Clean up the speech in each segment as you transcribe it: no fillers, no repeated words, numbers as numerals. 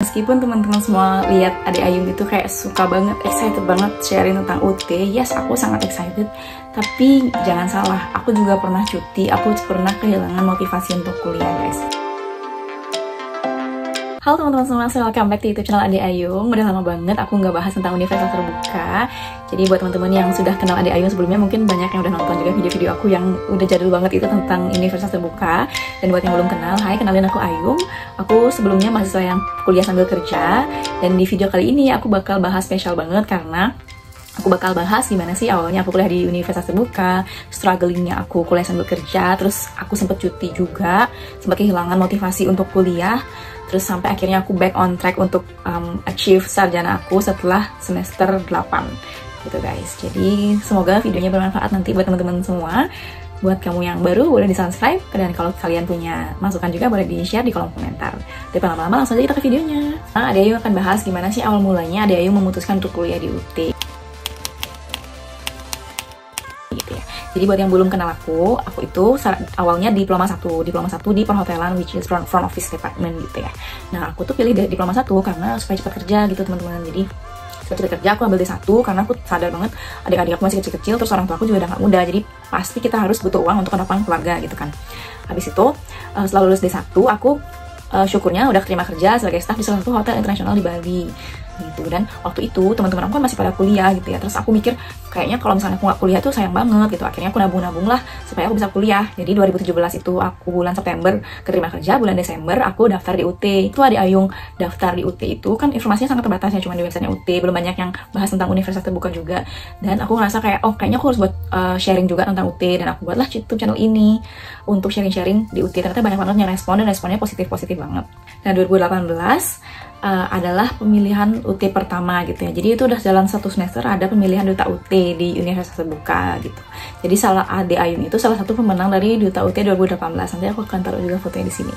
Meskipun teman-teman semua lihat adik Ayung itu kayak suka banget, excited banget sharing tentang UT, yes aku sangat excited. Tapi jangan salah, aku juga pernah cuti, aku pernah kehilangan motivasi untuk kuliah guys. Halo teman-teman semua, welcome back to YouTube channel Adik Ayung. Udah lama banget aku nggak bahas tentang Universitas Terbuka. Jadi buat teman-teman yang sudah kenal Adik Ayung sebelumnya, mungkin banyak yang udah nonton juga video-video aku yang udah jadul banget itu tentang Universitas Terbuka. Dan buat yang belum kenal, hai, kenalin aku Ayung. Aku sebelumnya mahasiswa yang kuliah sambil kerja. Dan di video kali ini aku bakal bahas spesial banget karena aku bakal bahas gimana sih awalnya aku kuliah di Universitas Terbuka, strugglingnya aku kuliah sambil kerja, terus aku sempet cuti juga, sempat kehilangan motivasi untuk kuliah, terus sampai akhirnya aku back on track untuk achieve sarjana aku setelah semester 8 gitu guys. Jadi semoga videonya bermanfaat nanti buat teman-teman semua. Buat kamu yang baru boleh di subscribe, dan kalau kalian punya masukan juga boleh di share di kolom komentar. Tapi lama-lama langsung aja kita ke videonya. Nah, Adik Ayung akan bahas gimana sih awal mulanya Adik Ayung memutuskan untuk kuliah di UT. Jadi buat yang belum kenal aku itu awalnya diploma 1 di perhotelan, which is front office department gitu ya. Nah aku tuh pilih diploma 1 karena supaya cepat kerja gitu teman-teman. Jadi supaya cepat kerja aku ambil D1 karena aku sadar banget adik-adik aku masih kecil-kecil, terus orang tua aku juga udah gak muda, jadi pasti kita harus butuh uang untuk kehidupan keluarga gitu kan. Habis itu setelah lulus D1 aku syukurnya udah terima kerja sebagai staff di salah satu hotel internasional di Bali gitu. Dan waktu itu teman-teman aku kan masih pada kuliah gitu ya, terus aku mikir kayaknya kalau misalnya aku nggak kuliah tuh sayang banget gitu. Akhirnya aku nabung lah supaya aku bisa kuliah. Jadi 2017 itu aku bulan September keterima kerja, bulan Desember aku daftar di UT. Itu Adik Ayung daftar di UT itu kan informasinya sangat terbatas ya, cuma di websitenya UT, belum banyak yang bahas tentang Universitas Terbuka juga. Dan aku ngerasa kayak kayaknya aku harus buat sharing juga tentang UT, dan aku buatlah YouTube channel ini untuk sharing-sharing di UT. Ternyata banyak banget yang respon, dan responnya positif-positif banget. Nah 2018 adalah pemilihan UT pertama gitu ya. Jadi itu udah jalan 1 semester ada pemilihan Duta UT di Universitas Terbuka gitu. Jadi Adik Ayung itu salah satu pemenang dari Duta UT 2018. Nanti aku akan taruh juga fotonya di sini.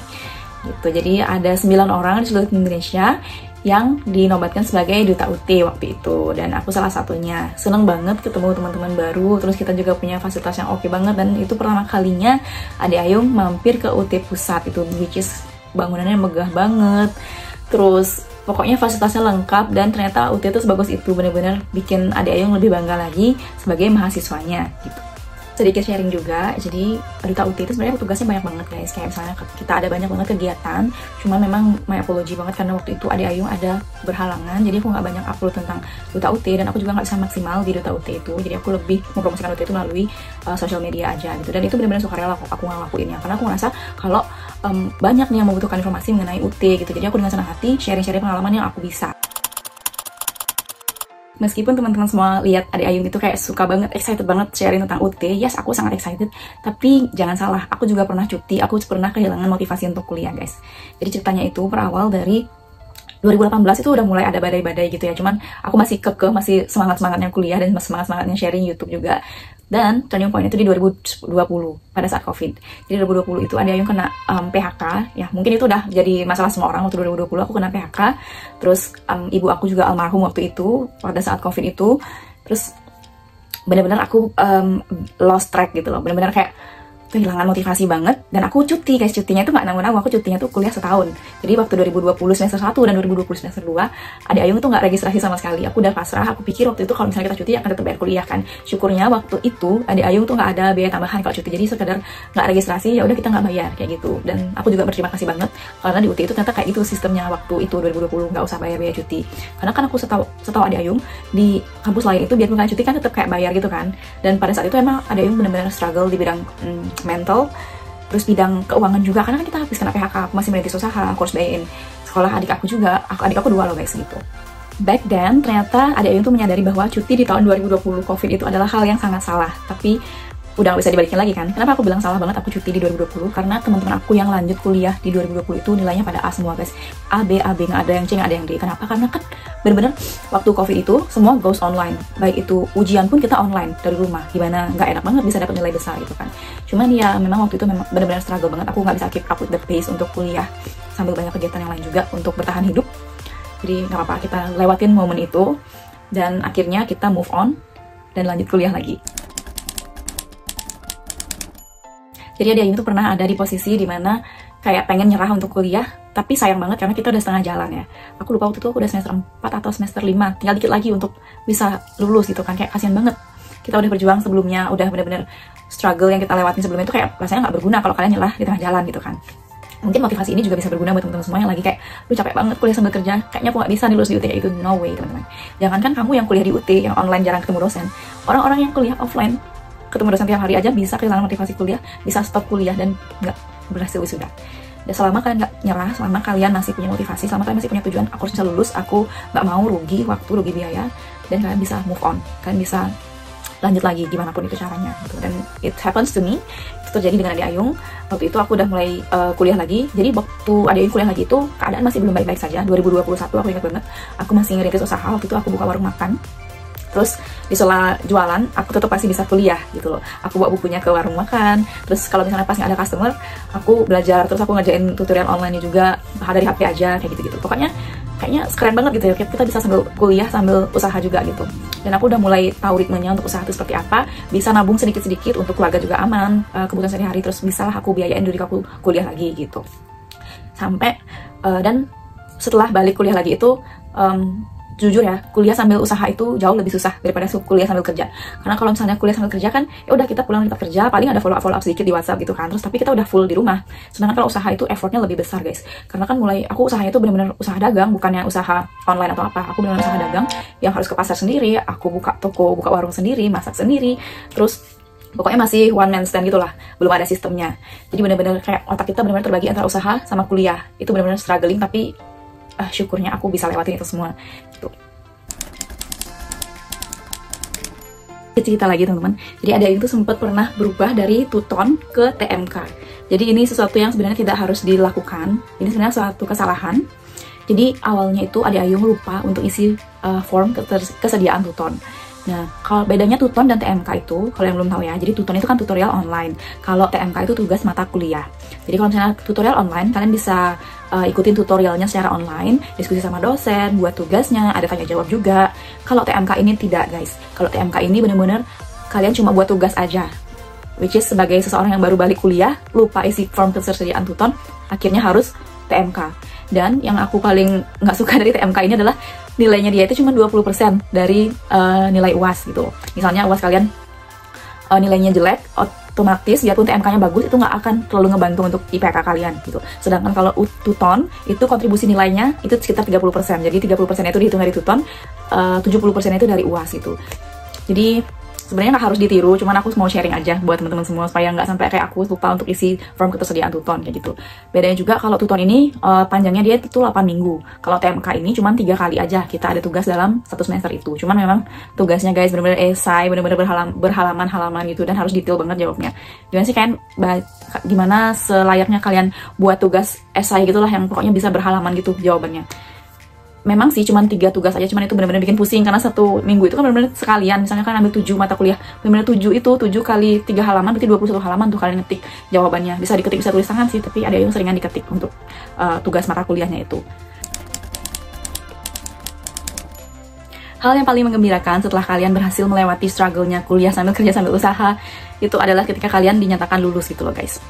Gitu. Jadi ada 9 orang di seluruh Indonesia yang dinobatkan sebagai Duta UT waktu itu, dan aku salah satunya. Seneng banget ketemu teman-teman baru, terus kita juga punya fasilitas yang oke banget, dan itu pertama kalinya Adik Ayung mampir ke UT Pusat itu, which is bangunannya megah banget. Terus pokoknya fasilitasnya lengkap, dan ternyata UT itu sebagus itu, bener-bener bikin Adik Ayung lebih bangga lagi sebagai mahasiswanya gitu. Sedikit sharing juga, jadi Duta UT itu sebenarnya tugasnya banyak banget guys. Kayak misalnya kita ada banyak banget kegiatan, cuman memang my apology banget karena waktu itu Adik Ayung ada berhalangan, jadi aku nggak banyak upload tentang Duta UT, dan aku juga nggak bisa maksimal di Duta UT itu. Jadi aku lebih mempromosikan UT itu melalui sosial media aja gitu, dan itu benar-benar sukarela kok aku ngelakuinnya, karena aku ngerasa kalau banyak nih yang membutuhkan informasi mengenai UT gitu. Jadi aku dengan senang hati sharing-sharing pengalaman yang aku bisa. Meskipun teman-teman semua lihat Adik Ayung itu kayak suka banget, excited banget sharing tentang UT, yes aku sangat excited. Tapi jangan salah, aku juga pernah cuti, aku pernah kehilangan motivasi untuk kuliah guys. Jadi ceritanya itu berawal dari 2018 itu udah mulai ada badai-badai gitu ya. Cuman aku masih kekeh, masih semangat-semangatnya kuliah dan semangat-semangatnya sharing YouTube juga. Dan turning point itu di 2020 pada saat COVID. Jadi 2020 itu Adik Ayung kena PHK. Ya mungkin itu udah jadi masalah semua orang. Waktu 2020 aku kena PHK. Terus ibu aku juga almarhum waktu itu pada saat COVID itu. Terus benar-benar aku lost track gitu loh. Benar-benar kayak kehilangan motivasi banget, dan aku cuti guys. Cutinya itu nggak nanggung-nanggung, aku cutinya tuh kuliah setahun. Jadi waktu 2020 semester 1 dan 2020 semester 2 Adik Ayung tuh nggak registrasi sama sekali. Aku udah pasrah, aku pikir waktu itu kalau misalnya kita cuti akan tetap bayar kuliah kan. Syukurnya waktu itu Adik Ayung tuh nggak ada biaya tambahan kalau cuti, jadi sekedar nggak registrasi ya udah kita nggak bayar kayak gitu. Dan aku juga berterima kasih banget karena di UT itu ternyata kayak gitu sistemnya waktu itu 2020, nggak usah bayar biaya cuti. Karena kan aku setahu Adik Ayung di kampus lain itu biarpun kalian cuti kan tetap kayak bayar gitu kan. Dan pada saat itu emang Adik Ayung benar-benar struggle di bidang mental, terus bidang keuangan juga, karena kan kita habis kena PHK, aku masih merintis usaha, aku harus bayain sekolah adik aku juga, adik aku 2 loh guys gitu. Back then ternyata Adik Ayung tuh menyadari bahwa cuti di tahun 2020 COVID itu adalah hal yang sangat salah, tapi udah gak bisa dibalikin lagi kan. Kenapa aku bilang salah banget aku cuti di 2020? Karena teman-teman aku yang lanjut kuliah di 2020 itu nilainya pada A semua guys. A, B, nggak ada yang C, nggak ada yang D. Kenapa? Karena kan bener-bener waktu COVID itu semua goes online. Baik itu ujian pun kita online dari rumah. Gimana? Nggak enak banget bisa dapat nilai besar gitu kan. Cuman ya memang waktu itu memang bener-bener struggle banget. Aku nggak bisa keep up with the pace untuk kuliah sambil banyak kegiatan yang lain juga untuk bertahan hidup. Jadi nggak apa-apa, kita lewatin momen itu dan akhirnya kita move on dan lanjut kuliah lagi. Jadi Adik Ayung tuh pernah ada di posisi dimana kayak pengen nyerah untuk kuliah, tapi sayang banget karena kita udah setengah jalan ya. Aku lupa waktu itu aku udah semester 4 atau semester 5, tinggal dikit lagi untuk bisa lulus gitu kan, kayak kasihan banget. Kita udah berjuang sebelumnya, udah bener-bener struggle yang kita lewatin sebelumnya itu kayak rasanya nggak berguna kalau kalian nyerah di tengah jalan gitu kan. Mungkin motivasi ini juga bisa berguna buat teman-teman semua yang lagi kayak, lu capek banget kuliah sambil kerja, kayaknya aku nggak bisa nih lulus di UT. Itu no way teman-teman. Jangankan kamu yang kuliah di UT, yang online jarang ketemu dosen, orang-orang yang kuliah offline ketemu dosen tiap hari aja bisa kehilangan motivasi kuliah, bisa stop kuliah dan nggak berhasil wisuda. Dan selama kalian nggak nyerah, selama kalian masih punya motivasi, selama kalian masih punya tujuan, aku harus bisa lulus, aku nggak mau rugi waktu, rugi biaya, dan kalian bisa move on, kalian bisa lanjut lagi gimana pun itu caranya gitu. Dan it happens to me, itu terjadi dengan Ade Ayung. Waktu itu aku udah mulai kuliah lagi, jadi waktu Ade Ayung kuliah lagi itu keadaan masih belum baik-baik saja. 2021 aku ingat banget, aku masih ngerintis usaha. Waktu itu aku buka warung makan, terus di sela jualan aku tetap pasti bisa kuliah gitu loh. Aku bawa bukunya ke warung makan, terus kalau misalnya pas nggak ada customer, aku belajar, terus aku ngerjain tutorial online juga dari HP aja kayak gitu-gitu. Pokoknya kayaknya keren banget gitu ya, kita bisa sambil kuliah sambil usaha juga gitu. Dan aku udah mulai tahu ritmenya untuk usaha itu seperti apa, bisa nabung sedikit-sedikit untuk keluarga juga aman, kebutuhan sehari-hari, terus bisalah aku biayain diri aku kuliah lagi gitu. Sampai dan setelah balik kuliah lagi itu jujur ya, kuliah sambil usaha itu jauh lebih susah daripada kuliah sambil kerja. Karena kalau misalnya kuliah sambil kerja kan, ya udah kita pulang, kita kerja, paling ada follow up sedikit di WhatsApp gitu kan. Terus tapi kita udah full di rumah. Sedangkan kalau usaha itu effortnya lebih besar guys. Karena kan aku usahanya itu benar-benar usaha dagang, bukannya usaha online atau apa. Aku benar-benar usaha dagang yang harus ke pasar sendiri. Aku buka toko, buka warung sendiri, masak sendiri. Terus pokoknya masih one man stand gitulah, belum ada sistemnya. Jadi benar-benar kayak otak kita benar-benar terbagi antara usaha sama kuliah. Itu benar-benar struggling, tapi syukurnya aku bisa lewatin itu semua gitu. Cerita lagi teman-teman, jadi Ade Ayung itu sempat pernah berubah dari tuton ke TMK. Jadi ini sesuatu yang sebenarnya tidak harus dilakukan, ini sebenarnya suatu kesalahan. Jadi awalnya itu Ade Ayung lupa untuk isi form kesediaan tuton. Nah, kalau bedanya tuton dan TMK itu, kalau yang belum tahu ya, jadi tuton itu kan tutorial online. Kalau TMK itu tugas mata kuliah. Jadi kalau misalnya tutorial online, kalian bisa ikutin tutorialnya secara online, diskusi sama dosen, buat tugasnya, ada tanya jawab juga. Kalau TMK ini tidak guys. Kalau TMK ini bener-bener kalian cuma buat tugas aja. Which is sebagai seseorang yang baru balik kuliah, lupa isi form ketersediaan tuton, akhirnya harus TMK. Dan yang aku paling nggak suka dari TMK ini adalah nilainya dia itu cuma 20% dari nilai UAS gitu. Misalnya UAS kalian nilainya jelek, otomatis biarpun TMK-nya bagus, itu nggak akan terlalu ngebantu untuk IPK kalian gitu. Sedangkan kalau tuton, itu kontribusi nilainya itu sekitar 30%. Jadi 30% itu dihitung dari tuton, 70% itu dari UAS gitu. Jadi sebenarnya nggak harus ditiru, cuman aku mau sharing aja buat teman-teman semua supaya nggak sampai kayak aku lupa untuk isi form ketersediaan tuton kayak gitu. Bedanya juga kalau tuton ini panjangnya dia itu 8 minggu. Kalau TMK ini cuman 3 kali aja kita ada tugas dalam 1 semester itu. Cuman memang tugasnya guys bener-bener esai, bener-bener berhalaman-halaman gitu, dan harus detail banget jawabnya. Gimana sih kan, gimana selayaknya kalian buat tugas esai gitulah yang pokoknya bisa berhalaman gitu jawabannya. Memang sih cuma 3 tugas aja, cuman itu benar-benar bikin pusing karena 1 minggu itu kan benar-benar sekalian. Misalnya kan ambil 7 mata kuliah, benar-benar 7 itu 7 kali 3 halaman berarti 21 halaman tuh kalian ngetik jawabannya. Bisa diketik, bisa tulis tangan sih, tapi ada yang seringan diketik untuk tugas mata kuliahnya itu. Hal yang paling menggembirakan setelah kalian berhasil melewati struggle-nya kuliah sambil kerja sambil usaha itu adalah ketika kalian dinyatakan lulus gitu loh guys.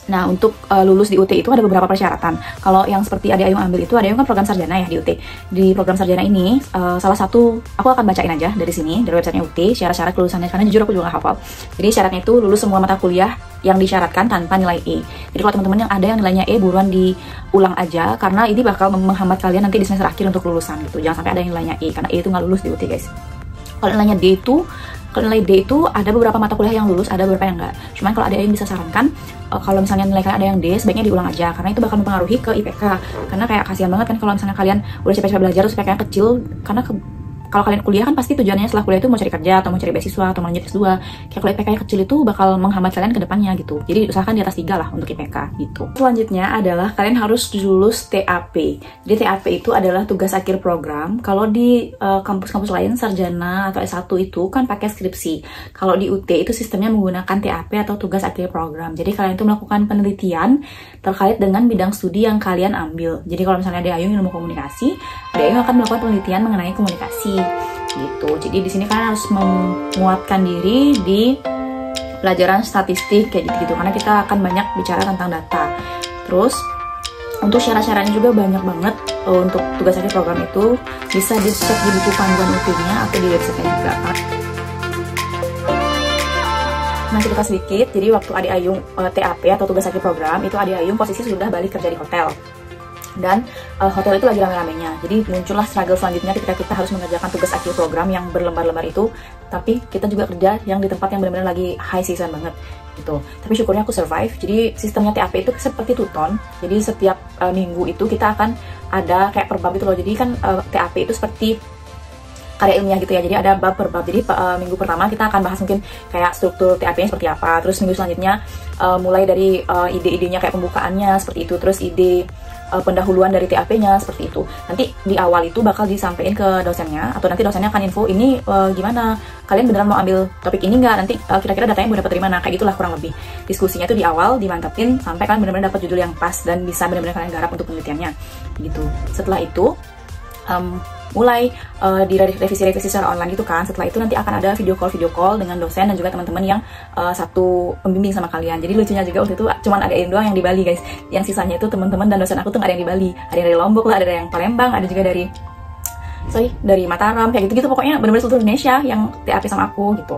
Nah, untuk lulus di UT itu ada beberapa persyaratan. Kalau yang seperti Ade Ayung ambil itu, Ade Ayung kan program sarjana ya di UT. Di program sarjana ini, salah satu, aku akan bacain aja dari sini, dari websitenya UT, syarat-syarat kelulusannya, karena jujur aku juga nggak hafal. Jadi syaratnya itu lulus semua mata kuliah yang disyaratkan tanpa nilai E. Jadi kalau teman-teman yang ada yang nilainya E, buruan diulang aja, karena ini bakal menghambat kalian nanti di semester akhir untuk lulusan gitu. Jangan sampai ada yang nilainya E, karena E itu nggak lulus di UT guys. Kalau nilainya D itu, kalau nilai D itu ada beberapa mata kuliah yang lulus, ada beberapa yang enggak. Cuman kalau ada yang bisa sarankan, kalau misalnya nilai kalian ada yang D, sebaiknya diulang aja, karena itu bakal mempengaruhi ke IPK. Karena kayak kasihan banget kan kalau misalnya kalian udah capek-capek belajar terus IPK-nya kecil, karena kalau kalian kuliah kan pasti tujuannya setelah kuliah itu mau cari kerja atau mau cari beasiswa atau mau lanjut S2. Kayak kalau IPK-nya kecil itu bakal menghambat kalian ke depannya gitu. Jadi usahakan di atas 3 lah untuk IPK gitu. Selanjutnya adalah kalian harus lulus TAP. Jadi TAP itu adalah tugas akhir program. Kalau di kampus-kampus lain sarjana atau S1 itu kan pakai skripsi. Kalau di UT itu sistemnya menggunakan TAP atau tugas akhir program. Jadi kalian itu melakukan penelitian terkait dengan bidang studi yang kalian ambil. Jadi kalau misalnya Ade Ayung ilmu komunikasi, Ade Ayung akan melakukan penelitian mengenai komunikasi gitu. Jadi di sini kalian harus menguatkan diri di pelajaran statistik kayak gitu, karena kita akan banyak bicara tentang data. Terus untuk syarat-syaratnya juga banyak banget. Untuk tugas akhir program itu bisa dicek di buku panduan UT-nya atau di website juga. Nah, cerita sedikit, jadi waktu Adik Ayung TAP atau tugas akhir program, itu Adik Ayung posisi sudah balik kerja di hotel. Dan hotel itu lagi rame-ramenya, jadi muncullah struggle selanjutnya ketika kita harus mengerjakan tugas akhir program yang berlembar-lembar itu, tapi kita juga kerja yang di tempat yang benar-benar lagi high season banget gitu. Tapi syukurnya aku survive. Jadi sistemnya TAP itu seperti tuton, jadi setiap minggu itu kita akan ada kayak per bab itu loh. Jadi kan TAP itu seperti karya ilmiah gitu ya, jadi ada bab per bab. Jadi minggu pertama kita akan bahas mungkin kayak struktur TAP-nya seperti apa, terus minggu selanjutnya mulai dari ide-idenya kayak pembukaannya seperti itu, terus ide pendahuluan dari TAP-nya seperti itu. Nanti di awal itu bakal disampaikan ke dosennya, atau nanti dosennya akan info ini gimana, kalian beneran mau ambil topik ini nggak, nanti kira-kira datanya mau dapat dari mana, kayak gitulah kurang lebih. Diskusinya itu di awal dimantapin sampai kalian benar-benar dapat judul yang pas dan bisa benar-benar kalian garap untuk penelitiannya gitu. Setelah itu mulai di revisi secara online gitu kan. Setelah itu nanti akan ada video call dengan dosen dan juga teman-teman yang satu pembimbing sama kalian. Jadi lucunya juga waktu itu cuman ada yang doang yang di Bali guys, yang sisanya itu teman-teman dan dosen aku tuh nggak ada yang di Bali, ada yang dari Lombok lah, ada yang Palembang, ada juga dari Mataram, kayak gitu-gitu. Pokoknya benar-benar seluruh Indonesia yang TAP sama aku gitu.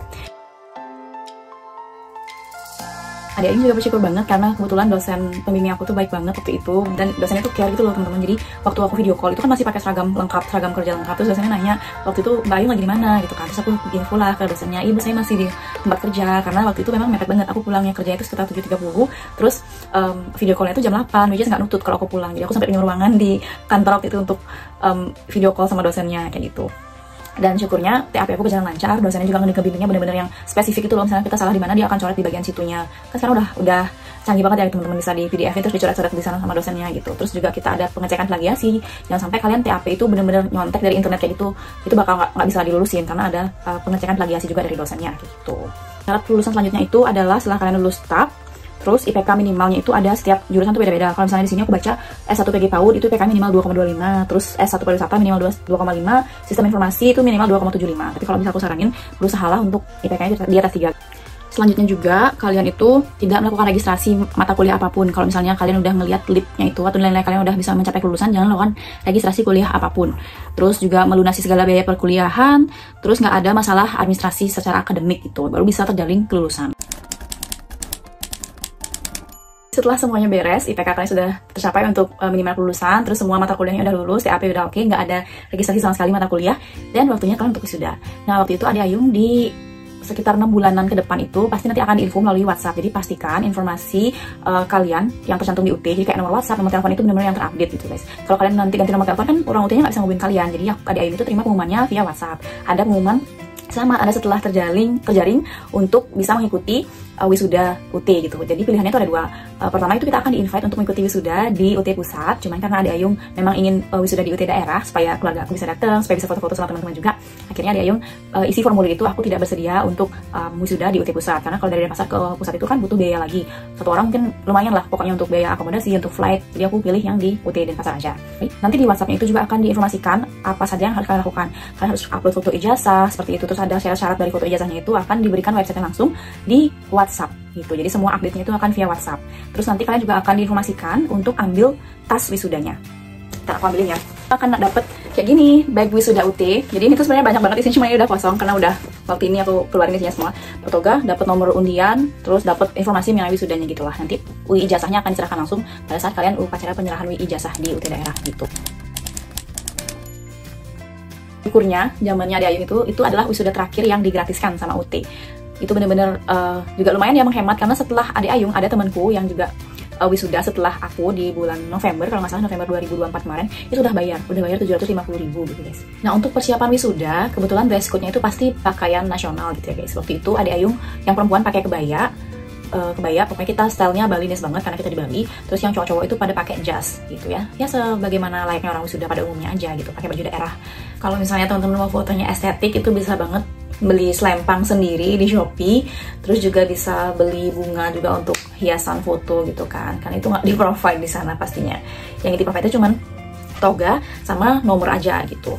Adik Ayung juga bersyukur banget karena kebetulan dosen pembimbing aku tuh baik banget waktu itu, dan dosennya tuh care gitu loh teman-teman. Jadi waktu aku video call itu kan masih pakai seragam lengkap, seragam kerja lengkap, terus dosennya nanya waktu itu Mbak Ayung lagi di mana gitu kan. Terus aku info lah ke dosennya, ibu saya masih di tempat kerja karena waktu itu memang mepet banget. Aku pulangnya kerja itu sekitar 7.30, terus video callnya itu jam 8, which is nggak nutut kalau aku pulang. Jadi aku sampai punya ruangan di kantor waktu itu untuk video call sama dosennya kayak gitu. Dan syukurnya TAP aku berjalan lancar, dosennya juga ngebimbingnya bener-bener yang spesifik itu loh. Misalnya kita salah di mana, dia akan coret di bagian situnya. Kan sekarang udah canggih banget ya teman-teman, bisa di PDF terus dicoret-coret di sana sama dosennya gitu. Terus juga kita ada pengecekan plagiasi. Jangan sampai kalian TAP itu bener-bener nyontek dari internet kayak gitu, itu bakal nggak bisa dilulusin karena ada pengecekan plagiasi juga dari dosennya gitu. Syarat lulusan selanjutnya itu adalah setelah kalian lulus TAP, terus IPK minimalnya itu ada setiap jurusan tuh beda-beda. Kalau misalnya di sini aku baca S1 PG PAUD itu IPK minimal 2,25, terus S1 pariwisata minimal 2,5, sistem informasi itu minimal 2,75. Tapi kalau bisa aku saranin berusahalah untuk IPK-nya di atas 3. Selanjutnya juga kalian itu tidak melakukan registrasi mata kuliah apapun. Kalau misalnya kalian udah ngelihat lipnya itu atau nilai-nilai kalian udah bisa mencapai kelulusan, jangan lakukan registrasi kuliah apapun. Terus juga melunasi segala biaya perkuliahan, terus nggak ada masalah administrasi secara akademik gitu, baru bisa terjalin kelulusan. Setelah semuanya beres, IPK kalian sudah tercapai untuk minimal kelulusan, terus semua mata kuliahnya udah lulus, TAP udah oke, nggak ada registrasi sama sekali mata kuliah, dan waktunya kalian untuk wisuda. Nah, waktu itu Adik Ayung di sekitar 6 bulanan ke depan itu pasti nanti akan diinfo melalui WhatsApp. Jadi pastikan informasi kalian yang tercantum di UT, jadi kayak nomor WhatsApp, nomor telepon itu benar-benar yang terupdate gitu guys. Kalau kalian nanti ganti nomor telepon kan orang UT-nya nggak bisa ngubungin kalian, jadi Adik Ayung itu terima pengumumannya via WhatsApp. Ada pengumuman selamat Anda setelah terjaring untuk bisa mengikuti wisuda UT gitu. Jadi pilihannya itu ada dua. Pertama itu kita akan di-invite untuk mengikuti wisuda di UT pusat. Cuman karena Adik Ayung memang ingin wisuda di UT daerah supaya keluarga aku bisa datang, supaya bisa foto-foto sama teman-teman juga. Akhirnya Adik Ayung isi formulir itu, aku tidak bersedia untuk wisuda di UT pusat karena kalau dari Denpasar ke pusat itu kan butuh biaya lagi. Satu orang mungkin lumayan lah pokoknya untuk biaya akomodasi, untuk flight. Jadi aku pilih yang di UT Denpasar aja. Nanti di WhatsApp-nya itu juga akan diinformasikan apa saja yang harus kalian lakukan. Kalian harus upload foto ijazah seperti itu, terus ada syarat-syarat dari foto ijazahnya itu akan diberikan website langsung di WhatsApp gitu. Jadi semua update-nya itu akan via WhatsApp. Terus nanti kalian juga akan diinformasikan untuk ambil tas wisudanya. Kita aku ambilin ya. Kita akan dapet kayak gini, bag wisuda UT. Jadi ini tuh sebenarnya banyak banget isinya, cuma ini udah kosong karena udah waktu ini aku keluarin isinya semua. Toga, dapat nomor undian, terus dapat informasi mengenai wisudanya gitulah. Nanti UI ijazahnya akan diserahkan langsung pada saat kalian upacara penyerahan UI ijazah di UT daerah gitu. Syukurnya zamannya Adik Ayung itu adalah wisuda terakhir yang digratiskan sama UT. Itu bener-bener juga lumayan ya menghemat, karena setelah Adik Ayung ada temanku yang juga wisuda setelah aku di bulan November, kalau nggak salah November 2024 kemarin, itu udah bayar 750.000 gitu guys. Nah, untuk persiapan wisuda kebetulan dress code-nya itu pasti pakaian nasional gitu ya guys. Waktu itu Adik Ayung yang perempuan pakai kebaya, pokoknya kita stylenya Balinese banget karena kita di Bali. Terus yang cowok-cowok itu pada pakai jas gitu ya sebagaimana layaknya orang wisuda pada umumnya aja gitu, pakai baju daerah. Kalau misalnya teman-teman mau fotonya estetik, itu bisa banget beli selempang sendiri di Shopee. Terus juga bisa beli bunga juga untuk hiasan foto gitu kan, karena itu nggak di provide di sana pastinya. Yang di provide itu cuman toga sama nomor aja gitu.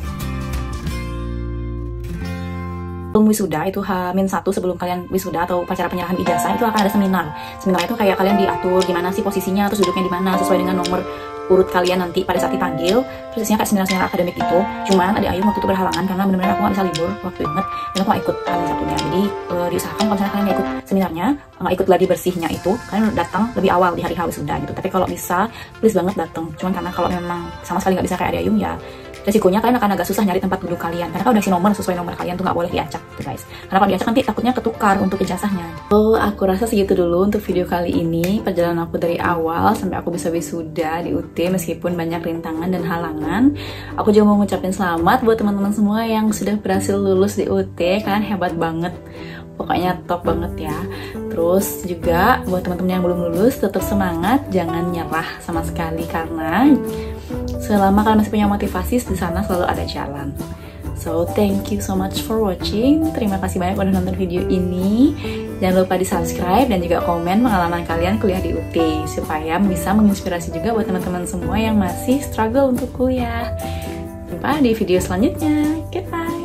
Sebelum wisuda itu H-1 sebelum kalian wisuda atau upacara penyerahan ijazah itu akan ada seminar. Seminar itu kayak kalian diatur gimana sih posisinya, terus duduknya di mana sesuai dengan nomor urut kalian nanti pada saat dipanggil. Terus isinya kayak seminar-seminar akademik itu. Cuman adik Ayu waktu itu berhalangan karena benar-benar aku nggak bisa libur waktu inget, dan aku nggak ikut H-1-nya. Jadi diusahakan kalau misalnya kalian nggak ikut seminarnya, nggak ikut gladi bersihnya itu, kalian datang lebih awal di hari H wisuda gitu. Tapi kalau bisa, please banget datang. Cuman karena kalau memang sama sekali nggak bisa kayak adik Ayu ya, resikonya kalian akan agak susah nyari tempat duduk kalian, karena kalau udah si nomor sesuai nomor kalian tuh nggak boleh diacak tuh guys, karena kalau diacak nanti takutnya ketukar untuk ijazahnya. Aku rasa segitu dulu untuk video kali ini, perjalanan aku dari awal sampai aku bisa wisuda di UT meskipun banyak rintangan dan halangan. Aku juga mau ngucapin selamat buat teman-teman semua yang sudah berhasil lulus di UT, kalian hebat banget, pokoknya top banget ya. Terus juga buat teman-teman yang belum lulus, tetap semangat, jangan nyerah sama sekali, karena selama kalian masih punya motivasi, di sana selalu ada jalan. So thank you so much for watching. Terima kasih banyak udah nonton video ini. Jangan lupa di subscribe dan juga komen pengalaman kalian kuliah di UT, supaya bisa menginspirasi juga buat teman-teman semua yang masih struggle untuk kuliah. Jumpa di video selanjutnya. Goodbye.